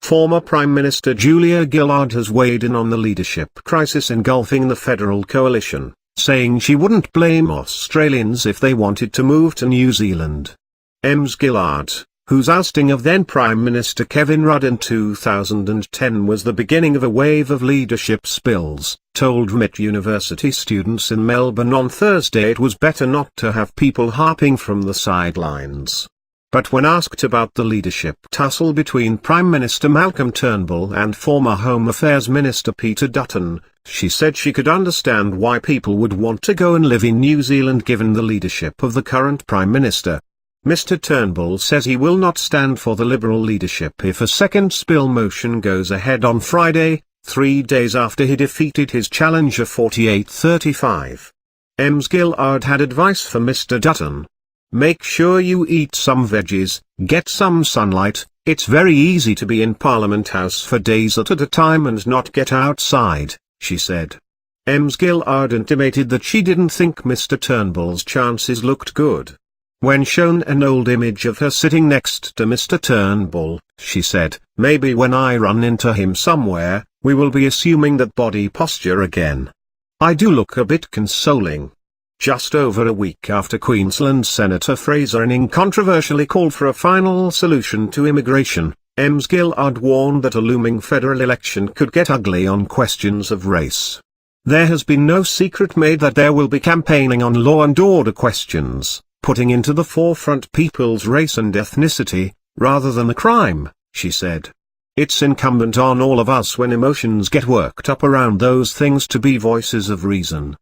Former Prime Minister Julia Gillard has weighed in on the leadership crisis engulfing the federal coalition, saying she wouldn't blame Australians if they wanted to move to New Zealand. Ms Gillard, whose ousting of then Prime Minister Kevin Rudd in 2010 was the beginning of a wave of leadership spills, told MIT University students in Melbourne on Thursday it was better not to have people harping from the sidelines. But when asked about the leadership tussle between Prime Minister Malcolm Turnbull and former Home Affairs Minister Peter Dutton, she said she could understand why people would want to go and live in New Zealand given the leadership of the current Prime Minister. Mr Turnbull says he will not stand for the Liberal leadership if a second spill motion goes ahead on Friday, 3 days after he defeated his challenger 48-35. Ms Gillard had advice for Mr Dutton. Make sure you eat some veggies, get some sunlight. It's very easy to be in Parliament House for days at a time and not get outside, she said. Ms Gillard intimated that she didn't think Mr Turnbull's chances looked good. When shown an old image of her sitting next to Mr Turnbull, she said, "Maybe when I run into him somewhere, we will be assuming that body posture again. I do look a bit consoling." Just over a week after Queensland Senator Fraser Anning controversially called for a final solution to immigration, Ms Gillard warned that a looming federal election could get ugly on questions of race. There has been no secret made that there will be campaigning on law and order questions, putting into the forefront people's race and ethnicity, rather than the crime, she said. It's incumbent on all of us when emotions get worked up around those things to be voices of reason.